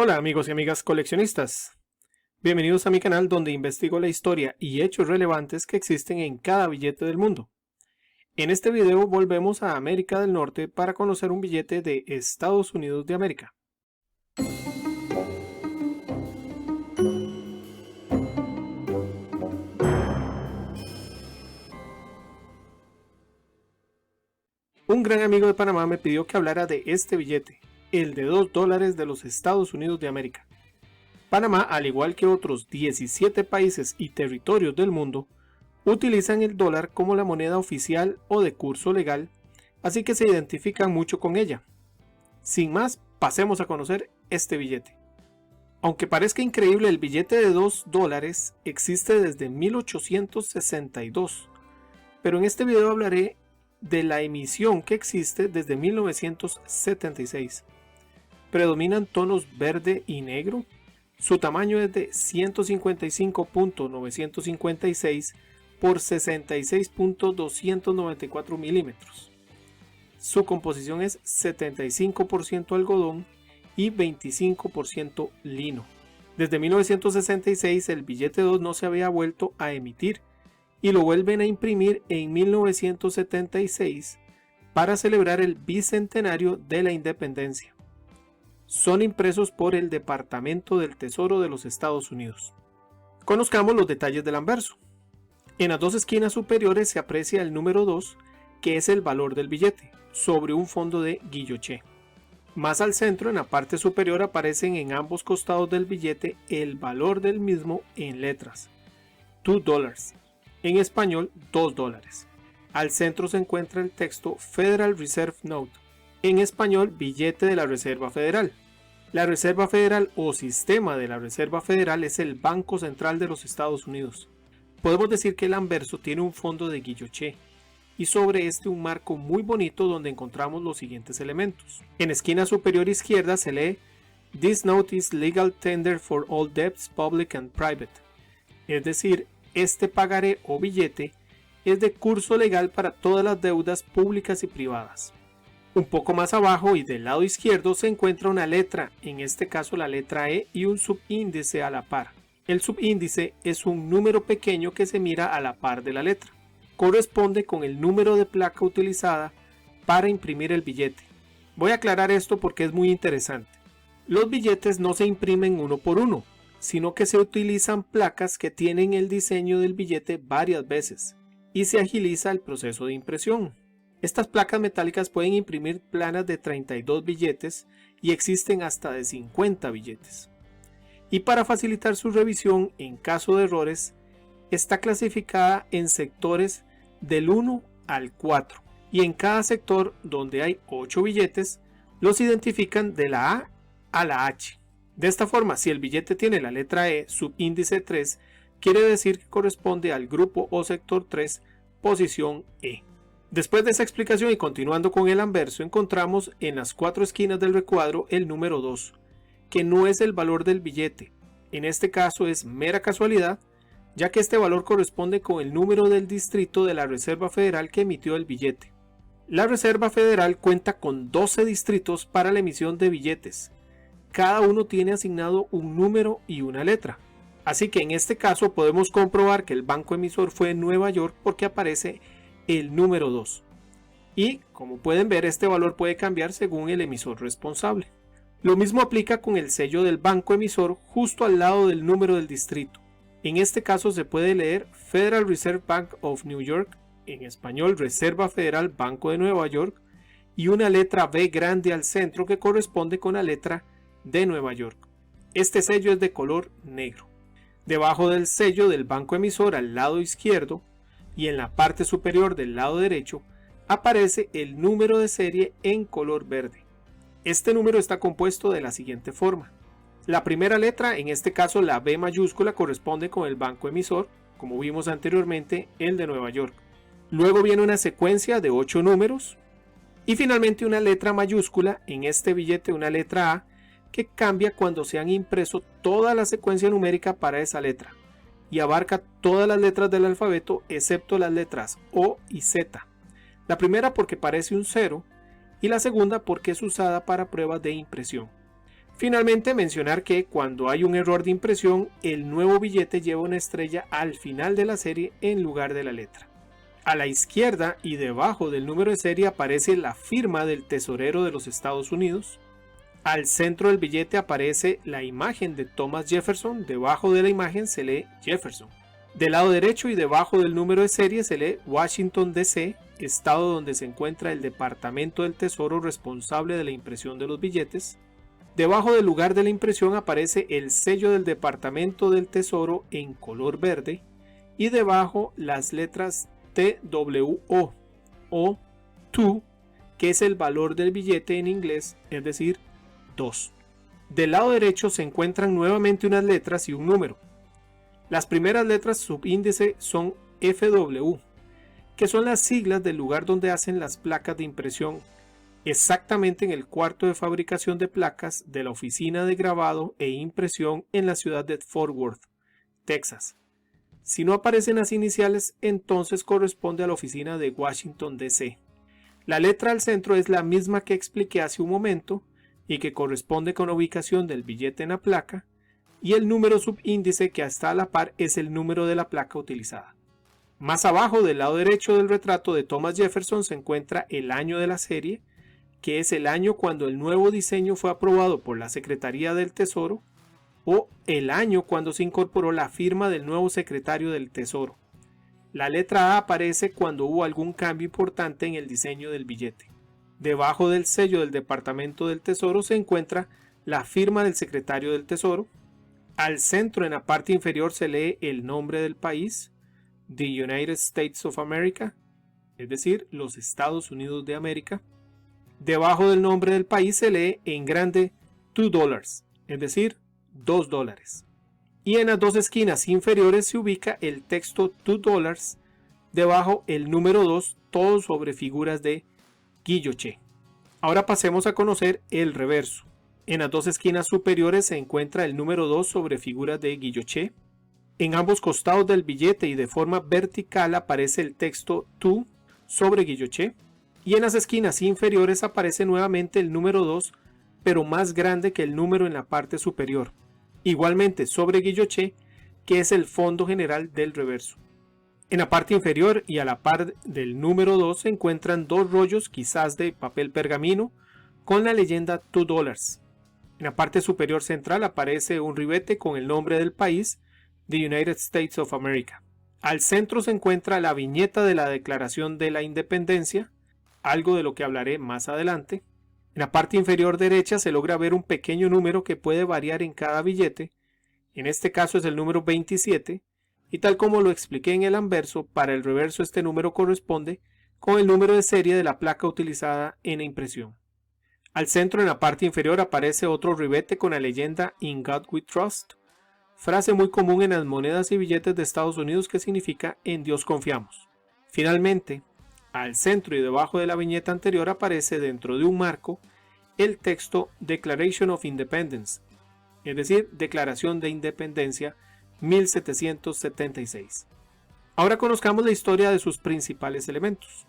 Hola amigos y amigas coleccionistas, bienvenidos a mi canal donde investigo la historia y hechos relevantes que existen en cada billete del mundo. En este video volvemos a América del Norte para conocer un billete de Estados Unidos de América. Un gran amigo de Panamá me pidió que hablara de este billete, el de $2 de los Estados Unidos de América. Panamá, al igual que otros 17 países y territorios del mundo, utilizan el dólar como la moneda oficial o de curso legal, así que se identifican mucho con ella. Sin más, pasemos a conocer este billete. Aunque parezca increíble, el billete de $2 existe desde 1862, pero en este video hablaré de la emisión que existe desde 1976. Predominan tonos verde y negro. Su tamaño es de 155.956 por 66.294 milímetros. Su composición es 75% algodón y 25% lino. Desde 1966 el billete 2 no se había vuelto a emitir y lo vuelven a imprimir en 1976 para celebrar el bicentenario de la independencia. Son impresos por el Departamento del Tesoro de los Estados Unidos. Conozcamos los detalles del anverso. En las dos esquinas superiores se aprecia el número 2, que es el valor del billete, sobre un fondo de guilloché. Más al centro, en la parte superior, aparecen en ambos costados del billete el valor del mismo en letras. $2. En español, $2. Al centro se encuentra el texto Federal Reserve Note, en español, billete de la Reserva Federal. La Reserva Federal o sistema de la Reserva Federal es el Banco Central de los Estados Unidos. Podemos decir que el anverso tiene un fondo de guilloché y sobre este un marco muy bonito donde encontramos los siguientes elementos. En esquina superior izquierda se lee This note is legal tender for all debts public and private, es decir, este pagaré o billete es de curso legal para todas las deudas públicas y privadas. Un poco más abajo y del lado izquierdo se encuentra una letra, en este caso la letra E, y un subíndice a la par. El subíndice es un número pequeño que se mira a la par de la letra. Corresponde con el número de placa utilizada para imprimir el billete. Voy a aclarar esto porque es muy interesante. Los billetes no se imprimen uno por uno, sino que se utilizan placas que tienen el diseño del billete varias veces y se agiliza el proceso de impresión. Estas placas metálicas pueden imprimir planas de 32 billetes y existen hasta de 50 billetes. Y para facilitar su revisión en caso de errores, está clasificada en sectores del 1 al 4 y en cada sector, donde hay 8 billetes, los identifican de la A a la H. De esta forma, si el billete tiene la letra E, subíndice 3, quiere decir que corresponde al grupo o sector 3, posición E. Después de esa explicación y continuando con el anverso, encontramos en las 4 esquinas del recuadro el número 2, que no es el valor del billete. En este caso es mera casualidad, ya que este valor corresponde con el número del distrito de la Reserva Federal que emitió el billete. La Reserva Federal cuenta con 12 distritos para la emisión de billetes. Cada uno tiene asignado un número y una letra. Así que en este caso podemos comprobar que el banco emisor fue Nueva York porque aparece el número 2. Y como pueden ver, este valor puede cambiar según el emisor responsable. Lo mismo aplica con el sello del banco emisor justo al lado del número del distrito. En este caso se puede leer Federal Reserve Bank of New York, en español Reserva Federal Banco de Nueva York, y una letra B grande al centro que corresponde con la letra de Nueva York. Este sello es de color negro. Debajo del sello del banco emisor al lado izquierdo y en la parte superior del lado derecho aparece el número de serie en color verde. Este número está compuesto de la siguiente forma. La primera letra, en este caso la B mayúscula, corresponde con el banco emisor, como vimos anteriormente, el de Nueva York. Luego viene una secuencia de 8 números y finalmente una letra mayúscula, en este billete una letra A, que cambia cuando se han impreso toda la secuencia numérica para esa letra y abarca todas las letras del alfabeto excepto las letras O y Z. La primera porque parece un 0 y la segunda porque es usada para pruebas de impresión. Finalmente, mencionar que cuando hay un error de impresión, el nuevo billete lleva una estrella al final de la serie en lugar de la letra. A la izquierda y debajo del número de serie aparece la firma del tesorero de los Estados Unidos. Al centro del billete aparece la imagen de Thomas Jefferson, debajo de la imagen se lee Jefferson. Del lado derecho y debajo del número de serie se lee Washington DC, estado donde se encuentra el Departamento del Tesoro responsable de la impresión de los billetes. Debajo del lugar de la impresión aparece el sello del Departamento del Tesoro en color verde y debajo las letras TWO o 2, que es el valor del billete en inglés, es decir, 2. Del lado derecho se encuentran nuevamente unas letras y un número. Las primeras letras subíndice son FW, que son las siglas del lugar donde hacen las placas de impresión, exactamente en el cuarto de fabricación de placas de la oficina de grabado e impresión en la ciudad de Fort Worth, Texas. Si no aparecen las iniciales, entonces corresponde a la oficina de Washington DC. La letra al centro es la misma que expliqué hace un momento y que corresponde con la ubicación del billete en la placa, y el número subíndice que está a la par es el número de la placa utilizada. Más abajo del lado derecho del retrato de Thomas Jefferson se encuentra el año de la serie, que es el año cuando el nuevo diseño fue aprobado por la Secretaría del Tesoro, o el año cuando se incorporó la firma del nuevo secretario del Tesoro. La letra A aparece cuando hubo algún cambio importante en el diseño del billete. Debajo del sello del Departamento del Tesoro se encuentra la firma del secretario del Tesoro. Al centro, en la parte inferior, se lee el nombre del país, The United States of America, es decir, los Estados Unidos de América. Debajo del nombre del país se lee en grande $2, es decir, $2. Y en las dos esquinas inferiores se ubica el texto $2, debajo el número 2, todo sobre figuras de guilloché. Ahora pasemos a conocer el reverso. En las dos esquinas superiores se encuentra el número 2 sobre figuras de guilloché. En ambos costados del billete y de forma vertical aparece el texto $2 sobre guilloché. Y en las esquinas inferiores aparece nuevamente el número 2, pero más grande que el número en la parte superior. Igualmente sobre guilloché, que es el fondo general del reverso. En la parte inferior y a la par del número 2 se encuentran dos rollos quizás de papel pergamino con la leyenda $2. En la parte superior central aparece un ribete con el nombre del país, The United States of America. Al centro se encuentra la viñeta de la Declaración de la Independencia, algo de lo que hablaré más adelante. En la parte inferior derecha se logra ver un pequeño número que puede variar en cada billete, en este caso es el número 27, y tal como lo expliqué en el anverso, para el reverso este número corresponde con el número de serie de la placa utilizada en la impresión. Al centro, en la parte inferior, aparece otro ribete con la leyenda In God We Trust, frase muy común en las monedas y billetes de Estados Unidos que significa En Dios confiamos. Finalmente, al centro y debajo de la viñeta anterior aparece dentro de un marco el texto Declaration of Independence, es decir, Declaración de Independencia 1776. Ahora conozcamos la historia de sus principales elementos.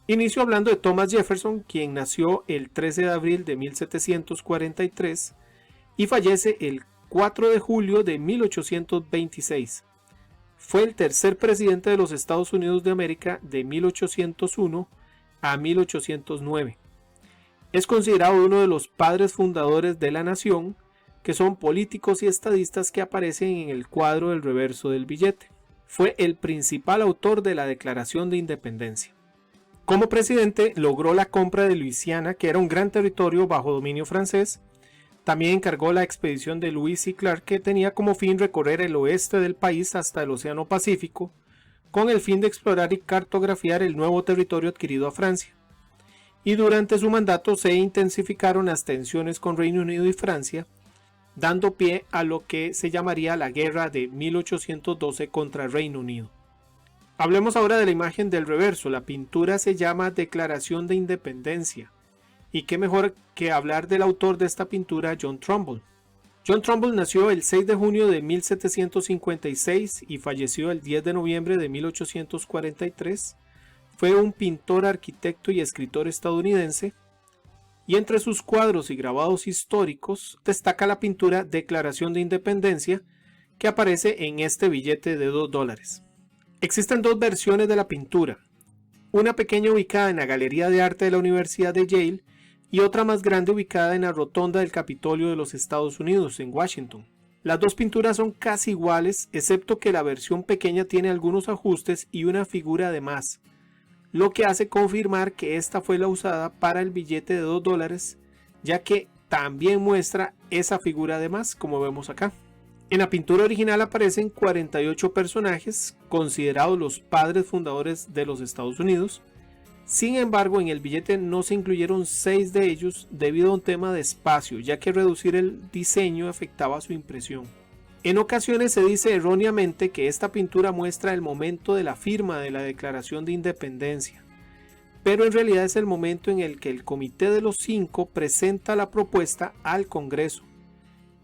Inicio hablando de Thomas Jefferson, quien nació el 13 de abril de 1743 y fallece el 4 de julio de 1826. Fue el tercer presidente de los Estados Unidos de América de 1801 a 1809. Es considerado uno de los padres fundadores de la nación, que son políticos y estadistas que aparecen en el cuadro del reverso del billete. Fue el principal autor de la Declaración de Independencia. Como presidente logró la compra de Luisiana, que era un gran territorio bajo dominio francés. También encargó la expedición de Lewis y Clark, que tenía como fin recorrer el oeste del país hasta el Océano Pacífico, con el fin de explorar y cartografiar el nuevo territorio adquirido a Francia. Y durante su mandato se intensificaron las tensiones con Reino Unido y Francia, dando pie a lo que se llamaría la Guerra de 1812 contra Reino Unido. Hablemos ahora de la imagen del reverso. La pintura se llama Declaración de Independencia. Y qué mejor que hablar del autor de esta pintura, John Trumbull. John Trumbull nació el 6 de junio de 1756 y falleció el 10 de noviembre de 1843. Fue un pintor, arquitecto y escritor estadounidense. y entre sus cuadros y grabados históricos destaca la pintura Declaración de Independencia que aparece en este billete de $2. Existen dos versiones de la pintura, una pequeña ubicada en la Galería de Arte de la Universidad de Yale y otra más grande ubicada en la rotonda del Capitolio de los Estados Unidos, en Washington. Las dos pinturas son casi iguales, excepto que la versión pequeña tiene algunos ajustes y una figura de más, lo que hace confirmar que esta fue la usada para el billete de $2, ya que también muestra esa figura de más, como vemos acá. En la pintura original aparecen 48 personajes, considerados los padres fundadores de los Estados Unidos. Sin embargo, en el billete no se incluyeron 6 de ellos debido a un tema de espacio, ya que reducir el diseño afectaba su impresión. En ocasiones se dice erróneamente que esta pintura muestra el momento de la firma de la Declaración de Independencia, pero en realidad es el momento en el que el Comité de los Cinco presenta la propuesta al Congreso,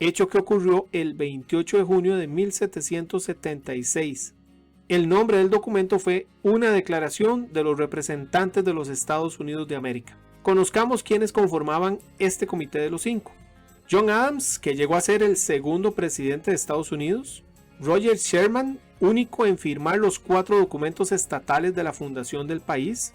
hecho que ocurrió el 28 de junio de 1776. El nombre del documento fue Una Declaración de los Representantes de los Estados Unidos de América. Conozcamos quiénes conformaban este Comité de los Cinco. John Adams, que llegó a ser el segundo presidente de Estados Unidos. Roger Sherman, único en firmar los 4 documentos estatales de la fundación del país.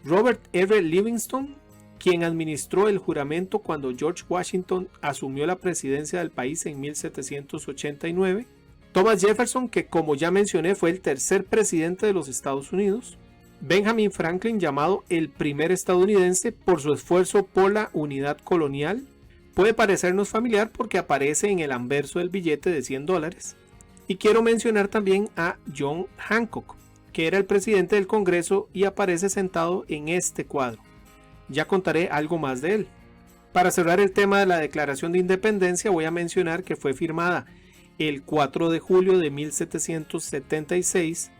Robert R. Livingston, quien administró el juramento cuando George Washington asumió la presidencia del país en 1789. Thomas Jefferson, que como ya mencioné fue el tercer presidente de los Estados Unidos. Benjamin Franklin, llamado el primer estadounidense por su esfuerzo por la unidad colonial. Puede parecernos familiar porque aparece en el anverso del billete de $100. Y quiero mencionar también a John Hancock, que era el presidente del Congreso y aparece sentado en este cuadro. Ya contaré algo más de él. Para cerrar el tema de la Declaración de Independencia, voy a mencionar que fue firmada el 4 de julio de 1776.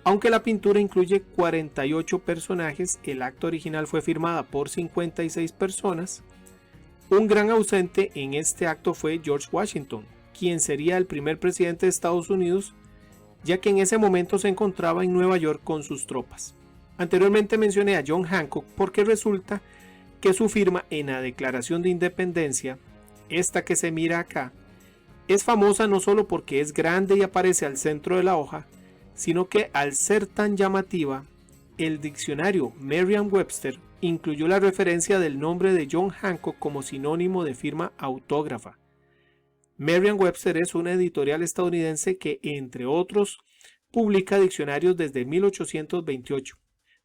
Aunque la pintura incluye 48 personajes, el acto original fue firmada por 56 personas. Un gran ausente en este acto fue George Washington, quien sería el primer presidente de Estados Unidos, ya que en ese momento se encontraba en Nueva York con sus tropas. Anteriormente mencioné a John Hancock porque resulta que su firma en la Declaración de Independencia, esta que se mira acá, es famosa no solo porque es grande y aparece al centro de la hoja, sino que al ser tan llamativa, el diccionario Merriam-Webster incluyó la referencia del nombre de John Hancock como sinónimo de firma autógrafa. Merriam-Webster es una editorial estadounidense que, entre otros, publica diccionarios desde 1828.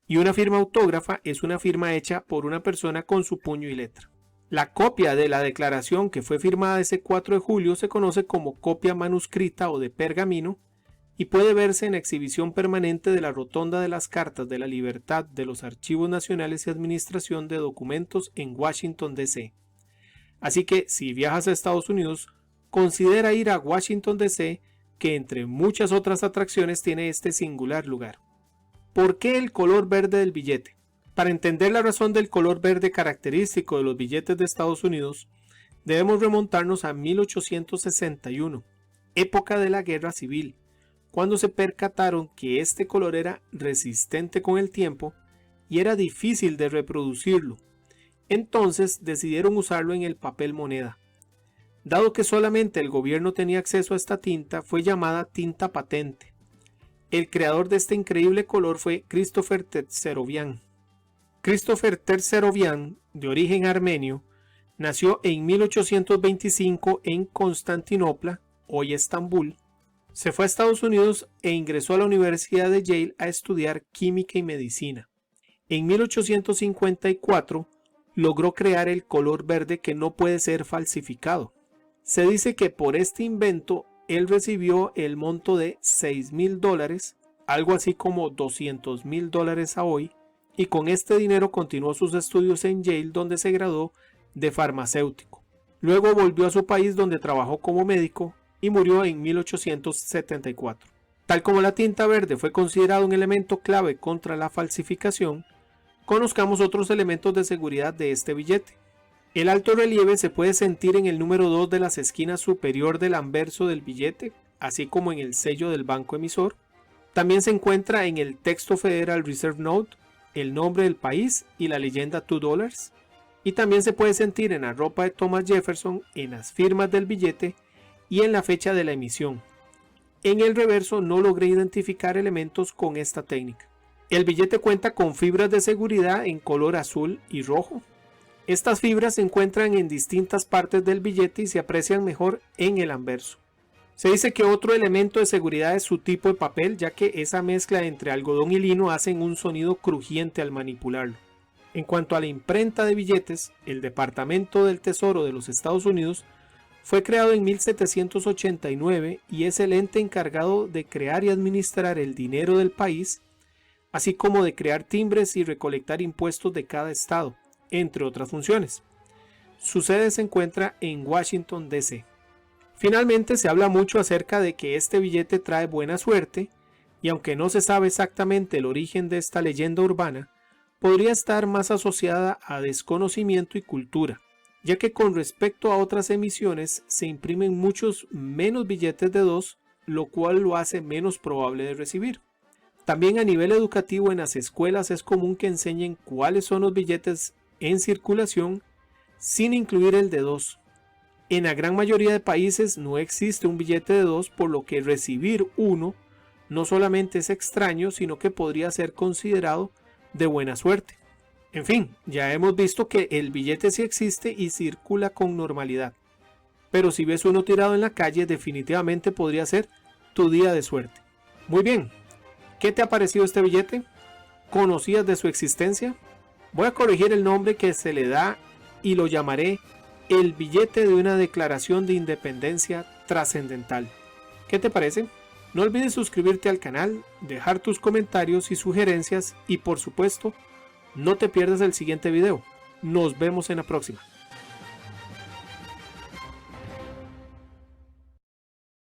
Y una firma autógrafa es una firma hecha por una persona con su puño y letra. La copia de la declaración que fue firmada ese 4 de julio se conoce como copia manuscrita o de pergamino y puede verse en exhibición permanente de la Rotonda de las Cartas de la Libertad de los Archivos Nacionales y Administración de Documentos en Washington, D.C. Así que si viajas a Estados Unidos, considera ir a Washington, D.C., que entre muchas otras atracciones tiene este singular lugar. ¿Por qué el color verde del billete? Para entender la razón del color verde característico de los billetes de Estados Unidos, debemos remontarnos a 1861, época de la Guerra Civil, cuando se percataron que este color era resistente con el tiempo y era difícil de reproducirlo. Entonces decidieron usarlo en el papel moneda. Dado que solamente el gobierno tenía acceso a esta tinta, fue llamada tinta patente. El creador de este increíble color fue Christopher Tertserovian. Christopher Tertserovian, de origen armenio, nació en 1825 en Constantinopla, hoy Estambul. Se fue a Estados Unidos e ingresó a la Universidad de Yale a estudiar química y medicina. En 1854 logró crear el color verde que no puede ser falsificado. Se dice que por este invento él recibió el monto de $6,000, algo así como $200,000 a hoy, y con este dinero continuó sus estudios en Yale, donde se graduó de farmacéutico. Luego volvió a su país donde trabajó como médico y murió en 1874. Tal como la tinta verde fue considerado un elemento clave contra la falsificación, conozcamos otros elementos de seguridad de este billete. El alto relieve se puede sentir en el número 2 de las esquinas superior del anverso del billete, así como en el sello del banco emisor. También se encuentra en el texto Federal Reserve Note el nombre del país y la leyenda $2. Y también se puede sentir en la ropa de Thomas Jefferson, en las firmas del billete y en la fecha de la emisión. En el reverso no logré identificar elementos con esta técnica. El billete cuenta con fibras de seguridad en color azul y rojo. Estas fibras se encuentran en distintas partes del billete y se aprecian mejor en el anverso. Se dice que otro elemento de seguridad es su tipo de papel, ya que esa mezcla entre algodón y lino hacen un sonido crujiente al manipularlo. En cuanto a la imprenta de billetes, el Departamento del Tesoro de los Estados Unidos fue creado en 1789 y es el ente encargado de crear y administrar el dinero del país, así como de crear timbres y recolectar impuestos de cada estado, entre otras funciones. Su sede se encuentra en Washington, D.C. Finalmente, se habla mucho acerca de que este billete trae buena suerte, y aunque no se sabe exactamente el origen de esta leyenda urbana, podría estar más asociada a desconocimiento y cultura, ya que con respecto a otras emisiones se imprimen muchos menos billetes de 2, lo cual lo hace menos probable de recibir. También a nivel educativo en las escuelas es común que enseñen cuáles son los billetes en circulación sin incluir el de 2. En la gran mayoría de países no existe un billete de 2, por lo que recibir uno no solamente es extraño, sino que podría ser considerado de buena suerte. En fin, ya hemos visto que el billete sí existe y circula con normalidad. Pero si ves uno tirado en la calle, definitivamente podría ser tu día de suerte. Muy bien, ¿qué te ha parecido este billete? ¿Conocías de su existencia? Voy a corregir el nombre que se le da y lo llamaré el billete de una declaración de independencia trascendental. ¿Qué te parece? No olvides suscribirte al canal, dejar tus comentarios y sugerencias y por supuesto, no te pierdas el siguiente video. Nos vemos en la próxima.